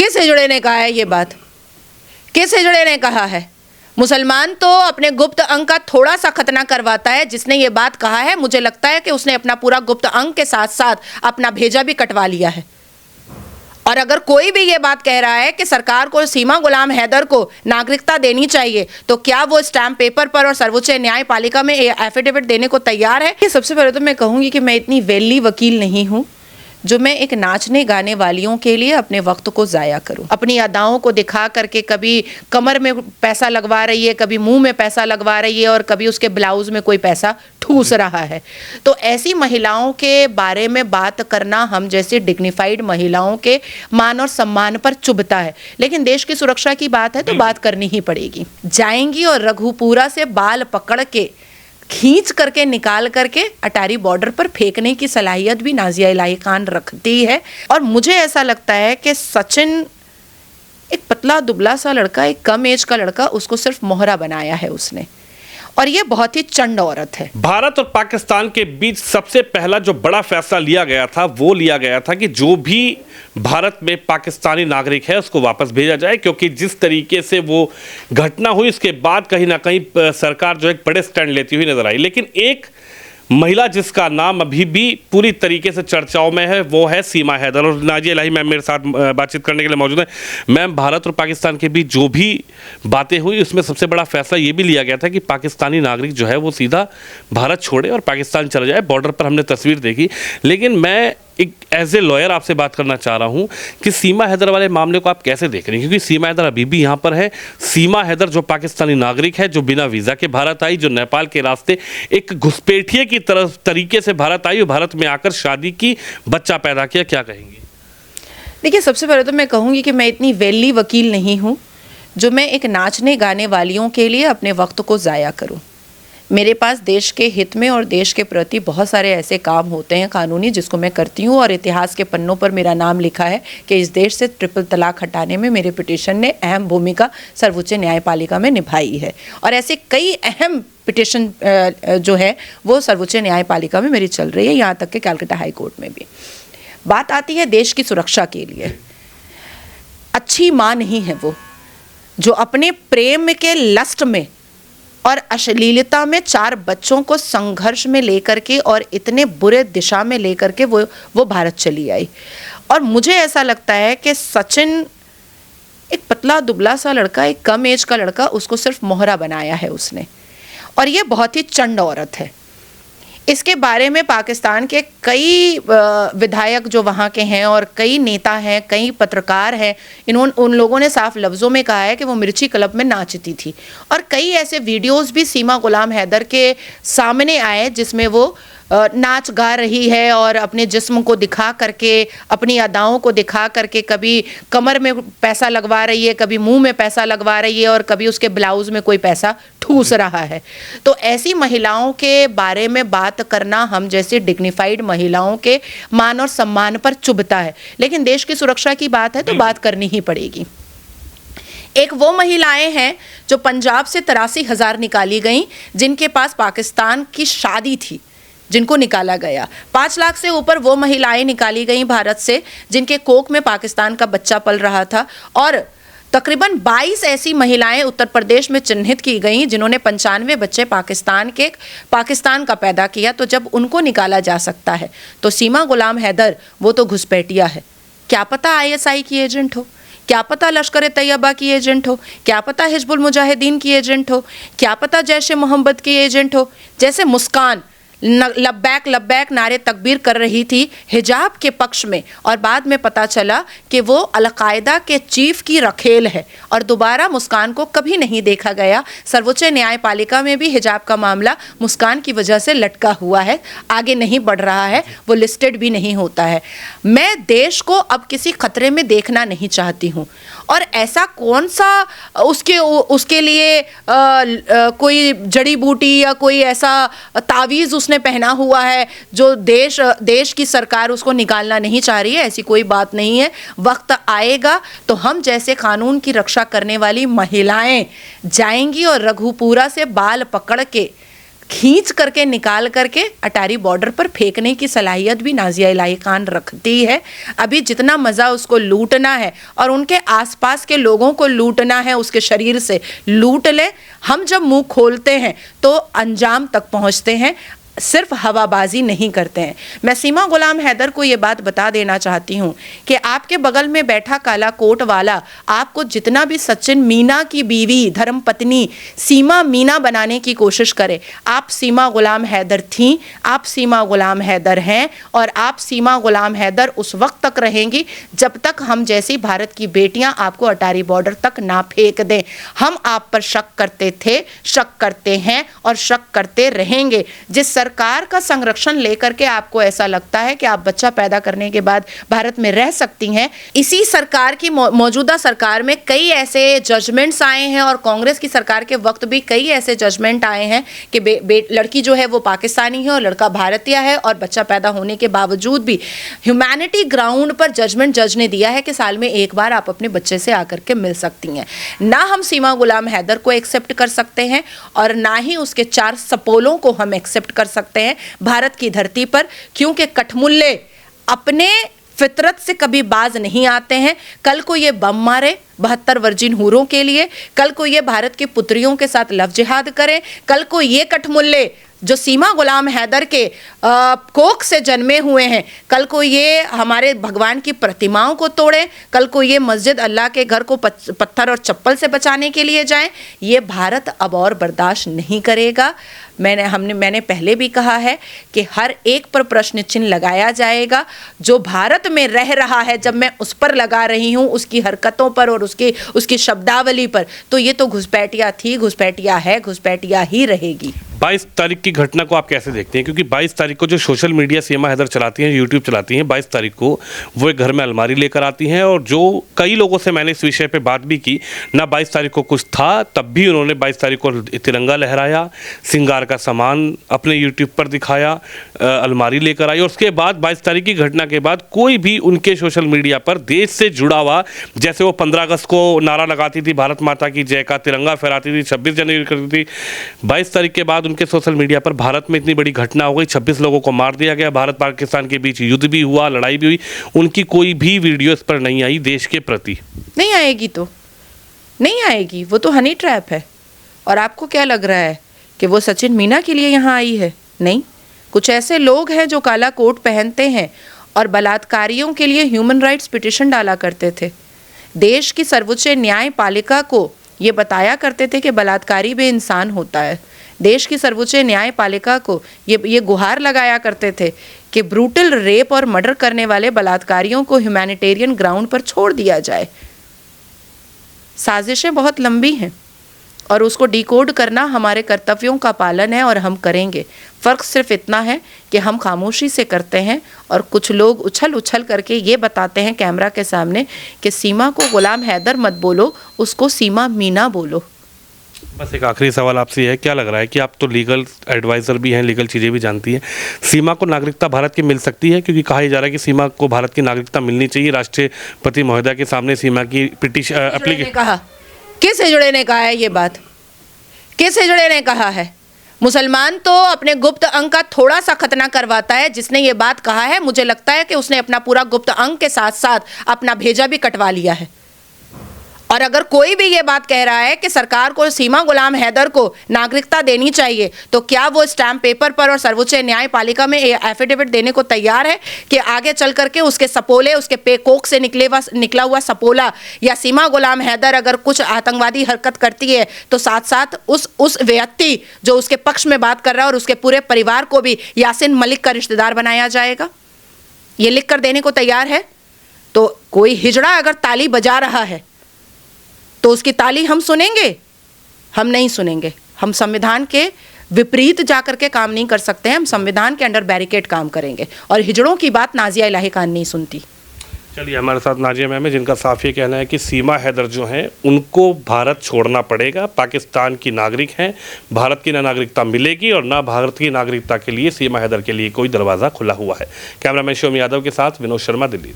किस हिजड़े ने कहा है ये बात? किस हिजड़े ने कहा है? मुसलमान तो अपने गुप्त अंग का थोड़ा सा खतना करवाता है। जिसने ये बात कहा है, मुझे लगता है कि उसने अपना पूरा गुप्त अंग के साथ साथ अपना भेजा भी कटवा लिया है। और अगर कोई भी ये बात कह रहा है कि सरकार को सीमा गुलाम हैदर को नागरिकता देनी चाहिए, तो क्या वो स्टैम्प पेपर पर और सर्वोच्च न्यायपालिका में एफिडेविट देने को तैयार है? सबसे पहले तो मैं कहूंगी कि मैं इतनी वेली वकील नहीं हूं जो मैं एक नाचने गाने वालियों के लिए अपने वक्त को ज़ाया करूं। अपनी अदाओं को दिखा करके कभी कमर में पैसा लगवा रही है, कभी मुंह में पैसा लगवा रही है और कभी उसके ब्लाउज में कोई पैसा ठूस रहा है। तो ऐसी महिलाओं के बारे में बात करना हम जैसे डिग्निफाइड महिलाओं के मान और सम्मान पर चुभता है। लेकिन देश की सुरक्षा की बात है तो बात करनी ही पड़ेगी। जाएंगी और रघुपुरा से बाल पकड़ के खींच करके निकाल करके अटारी बॉर्डर पर फेंकने की सलाहियत भी नाजिया इलाही खान रखती है। और मुझे ऐसा लगता है कि सचिन एक पतला दुबला सा लड़का, एक कम एज का लड़का, उसको सिर्फ मोहरा बनाया है उसने, और ये बहुत ही चंड औरत है। भारत और पाकिस्तान के बीच सबसे पहला जो बड़ा फैसला लिया गया था वो लिया गया था कि जो भी भारत में पाकिस्तानी नागरिक है उसको वापस भेजा जाए, क्योंकि जिस तरीके से वो घटना हुई उसके बाद कहीं ना कहीं सरकार जो एक बड़े स्टैंड लेती हुई नजर आई। लेकिन एक महिला जिसका नाम अभी भी पूरी तरीके से चर्चाओं में है वो है सीमा हैदर, और नाजिया इलाही मैम मेरे साथ बातचीत करने के लिए मौजूद है। मैम, भारत और पाकिस्तान के बीच जो भी बातें हुई उसमें सबसे बड़ा फैसला ये भी लिया गया था कि पाकिस्तानी नागरिक जो है वो सीधा भारत छोड़े और पाकिस्तान चला जाए। बॉर्डर पर हमने तस्वीर देखी, लेकिन मैं एक एज ए लॉयर आपसे बात करना चाह रहा हूं कि सीमा हैदर वाले मामले को आप कैसे देख रहे हैं, क्योंकि सीमा हैदर अभी भी यहां पर है। सीमा हैदर जो पाकिस्तानी नागरिक है, जो बिना वीज़ा के भारत आई, जो नेपाल के रास्ते एक घुसपैठिए की तरफ तरीके से भारत आई और भारत में आकर शादी की, बच्चा पैदा किया, क्या कहेंगे? देखिए, सबसे पहले तो मैं कहूँगी कि मैं इतनी वेली वकील नहीं हूँ जो मैं एक नाचने गाने वालियों के लिए अपने वक्त को ज़ाया करूँ। मेरे पास देश के हित में और देश के प्रति बहुत सारे ऐसे काम होते हैं कानूनी, जिसको मैं करती हूँ, और इतिहास के पन्नों पर मेरा नाम लिखा है कि इस देश से ट्रिपल तलाक हटाने में मेरे पिटीशन ने अहम भूमिका सर्वोच्च न्यायपालिका में निभाई है। और ऐसे कई अहम पिटीशन जो है वो सर्वोच्च न्यायपालिका में मेरी चल रही है, यहाँ तक कि कैलकाटा हाई कोर्ट में भी। बात आती है देश की सुरक्षा के लिए। अच्छी माँ नहीं है वो जो अपने प्रेम के लस्ट में और अश्लीलता में 4 बच्चों को संघर्ष में लेकर के और इतने बुरे दिशा में लेकर के वो भारत चली आई। और मुझे ऐसा लगता है कि सचिन एक पतला दुबला सा लड़का, एक कम एज का लड़का, उसको सिर्फ मोहरा बनाया है उसने, और ये बहुत ही चंड औरत है। इसके बारे में पाकिस्तान के कई विधायक जो वहाँ के हैं और कई नेता हैं, कई पत्रकार हैं, उन लोगों ने साफ लफ्ज़ों में कहा है कि वो मिर्ची क्लब में नाचती थी। और कई ऐसे वीडियोस भी सीमा गुलाम हैदर के सामने आए जिसमें वो नाच गा रही है और अपने जिस्म को दिखा करके, अपनी अदाओं को दिखा करके कभी कमर में पैसा लगवा रही है, कभी मुंह में पैसा लगवा रही है और कभी उसके ब्लाउज में कोई पैसा ठूस रहा है। तो ऐसी महिलाओं के बारे में बात करना हम जैसे डिग्निफाइड महिलाओं के मान और सम्मान पर चुभता है। लेकिन देश की सुरक्षा की बात है तो बात करनी ही पड़ेगी। एक वो महिलाएं हैं जो पंजाब से 83,000 निकाली गईं, जिनके पास पाकिस्तान की शादी थी, जिनको निकाला गया। 5 लाख से ऊपर वो महिलाएं निकाली गईं भारत से जिनके कोख में पाकिस्तान का बच्चा पल रहा था। और तकरीबन 22 ऐसी महिलाएं उत्तर प्रदेश में चिन्हित की गईं जिन्होंने 95 बच्चे पाकिस्तान का पैदा किया। तो जब उनको निकाला जा सकता है तो सीमा गुलाम हैदर वो तो घुसपैठिया है। क्या पता ISI की एजेंट हो, क्या पता लश्कर तैयबा की एजेंट हो, क्या पता हिजबुल मुजाहिदीन की एजेंट हो, क्या पता जैश ए मोहम्मद की एजेंट हो। जैसे मुस्कान लब्बैक लब्बैक नारे तकबीर कर रही थी हिजाब के पक्ष में, और बाद में पता चला कि वो अलकायदा के चीफ की रखेल है, और दोबारा मुस्कान को कभी नहीं देखा गया। सर्वोच्च न्यायपालिका में भी हिजाब का मामला मुस्कान की वजह से लटका हुआ है, आगे नहीं बढ़ रहा है, वो लिस्टेड भी नहीं होता है। मैं देश को अब किसी खतरे में देखना नहीं चाहती हूँ, और ऐसा कौन सा उसके लिए कोई जड़ी बूटी या कोई ऐसा तावीज़ उसने पहना हुआ है जो देश की सरकार उसको निकालना नहीं चाह रही है। ऐसी कोई बात नहीं है। वक्त आएगा तो हम जैसे कानून की रक्षा करने वाली महिलाएं जाएंगी और रघुपुरा से बाल पकड़ के खींच करके निकाल करके अटारी बॉर्डर पर फेंकने की सलाहियत भी नाजिया इलाही खान रखती है। अभी जितना मज़ा उसको लूटना है और उनके आसपास के लोगों को लूटना है, उसके शरीर से लूट ले। हम जब मुंह खोलते हैं तो अंजाम तक पहुंचते हैं, सिर्फ हवाबाजी नहीं करते हैं। मैं सीमा गुलाम हैदर को ये बात बता देना चाहती हूँ कि आपके बगल में बैठा काला कोट वाला आपको जितना भी सचिन मीना की बीवी धर्मपत्नी सीमा मीना बनाने की कोशिश करे, आप सीमा गुलाम हैदर थीं, आप सीमा गुलाम हैदर हैं और आप सीमा गुलाम हैदर उस वक्त तक रहेंगी जब तक हम जैसी भारत की बेटियां आपको अटारी बॉर्डर तक ना फेंक दें। हम आप पर शक करते थे, शक करते हैं और शक करते रहेंगे। जिस सरकार का संरक्षण लेकर के आपको ऐसा लगता है कि आप बच्चा पैदा करने के बाद भारत में रह सकती हैं, इसी सरकार की मौजूदा सरकार में कई ऐसे जजमेंट्स आए हैं और कांग्रेस की सरकार के वक्त भी कई ऐसे जजमेंट आए हैं कि लड़की जो है वो पाकिस्तानी है और लड़का भारतीय है और बच्चा पैदा होने के बावजूद भी ह्यूमैनिटी ग्राउंड पर जजमेंट जज ने दिया है कि साल में एक बार आप अपने बच्चे से आकर के मिल सकती हैं। ना हम सीमा गुलाम हैदर को एक्सेप्ट कर सकते हैं और ना ही उसके 4 सपोलों को हम एक्सेप्ट कर सकते हैं भारत की धरती पर, क्योंकि कठमुल्ले अपने फितरत से कभी बाज नहीं आते हैं। कल को ये बम मारे 72 वर्जिन हूरों के लिए, कल को ये भारत की पुत्रियों के साथ लव जिहाद करें, कल को ये कठमुल्ले जो सीमा गुलाम हैदर के कोख से जन्मे हुए हैं, कल को ये हमारे भगवान की प्रतिमाओं को तोड़ें, कल को ये मस्जिद अल्लाह के घर को पत्थर और चप्पल से बचाने के लिए जाएं, ये भारत अब और बर्दाश्त नहीं करेगा। मैंने पहले भी कहा है कि हर एक पर प्रश्न चिन्ह लगाया जाएगा। जो भारत में रह रहा है, जब मैं उस पर लगा रही हूँ, उसकी हरकतों पर और उसकी शब्दावली पर, तो ये तो घुसपैठिया थी, घुसपैठिया है, घुसपैठिया ही रहेगी। 22 तारीख की घटना को आप कैसे देखते हैं? क्योंकि 22 तारीख को जो सोशल मीडिया सीमा हैदर चलाती हैं, यूट्यूब चलाती हैं, 22 तारीख को वो एक घर में अलमारी लेकर आती हैं और जो कई लोगों से मैंने इस विषय पे बात भी की, ना 22 तारीख को कुछ था तब भी उन्होंने 22 तारीख को तिरंगा लहराया, श्रृंगार का सामान अपने यूट्यूब पर दिखाया, अलमारी लेकर आई और उसके बाद 22 तारीख की घटना के बाद कोई भी उनके सोशल मीडिया पर देश से जुड़ा हुआ, जैसे वो 15 अगस्त को नारा लगाती थी भारत माता की जय का, तिरंगा फहराती थी, 26 जनवरी करती थी, 22 तारीख के बाद उनके सोशल मीडिया पर भारत में इतनी बड़ी घटना हो गई, 26 लोगों को मार दिया गया, भारत पाकिस्तान के बीच युद्ध भी हुआ, लड़ाई भी हुई, उनकी कोई भी वीडियो इस पर नहीं आई देश के प्रति। नहीं आएगी तो नहीं आएगी, वो तो हनी ट्रैप है। और आपको क्या लग रहा है कि वो सचिन मीना के लिए यहाँ आई है? नहीं, कुछ ऐसे लोग हैं जो काला कोट पहनते हैं और बलात्कारियों के लिए ह्यूमन राइट्स पिटिशन डाला करते थे, देश की सर्वोच्च न्यायपालिका को ये बताया करते थे कि बलात्कारी भी इंसान होता है, देश की सर्वोच्च न्यायपालिका को ये गुहार लगाया करते थे कि ब्रूटल रेप और मर्डर करने वाले बलात्कारियों को ह्यूमैनिटेरियन ग्राउंड पर छोड़ दिया जाए। साजिशें बहुत लंबी हैं और उसको डिकोड करना हमारे कर्तव्यों का पालन है और हम करेंगे। फ़र्क सिर्फ इतना है कि हम खामोशी से करते हैं और कुछ लोग उछल उछल करके ये बताते हैं कैमरा के सामने कि सीमा को गुलाम हैदर मत बोलो, उसको सीमा मीना बोलो। बस एक आखिरी सवाल आपसे है, क्या लग रहा है कि आप तो लीगल एडवाइज़र भी हैं, लीगल चीज़ें भी जानती हैं, सीमा को नागरिकता भारत की मिल सकती है? क्योंकि कहा जा रहा है कि सीमा को भारत की नागरिकता मिलनी चाहिए। राष्ट्रपति महोदया के सामने सीमा की पिटीशन एप्लीकेशन कहा, किस हिजड़े ने कहा है ये बात? किस हिजड़े ने कहा है? मुसलमान तो अपने गुप्त अंग का थोड़ा सा खतना करवाता है। जिसने ये बात कहा है, मुझे लगता है कि उसने अपना पूरा गुप्त अंग के साथ साथ अपना भेजा भी कटवा लिया है। और अगर कोई भी ये बात कह रहा है कि सरकार को सीमा गुलाम हैदर को नागरिकता देनी चाहिए, तो क्या वो स्टैम्प पेपर पर और सर्वोच्च न्यायपालिका में एफिडेविट देने को तैयार है कि आगे चल करके उसके सपोले, उसके पेकोक से निकला हुआ सपोला या सीमा गुलाम हैदर अगर कुछ आतंकवादी हरकत करती है तो साथ साथ उस व्यक्ति जो उसके पक्ष में बात कर रहा है और उसके पूरे परिवार को भी यासीन मलिक का रिश्तेदार बनाया जाएगा? ये लिख कर देने को तैयार है? तो कोई हिजड़ा अगर ताली बजा रहा है तो उसकी ताली हम सुनेंगे? हम नहीं सुनेंगे। हम संविधान के विपरीत जाकर के काम नहीं कर सकते हैं। हम संविधान के अंडर बैरिकेड काम करेंगे और हिजड़ों की बात नाजिया इलाही खान नहीं सुनती। चलिए, हमारे साथ नाजिया मैम है जिनका साफ ये कहना है कि सीमा हैदर जो हैं उनको भारत छोड़ना पड़ेगा, पाकिस्तान की नागरिक हैं, भारत की ना नागरिकता मिलेगी और ना भारत की नागरिकता के लिए सीमा हैदर के लिए कोई दरवाज़ा खुला हुआ है। कैमरामैन शिवम यादव के साथ विनोद शर्मा, दिल्ली।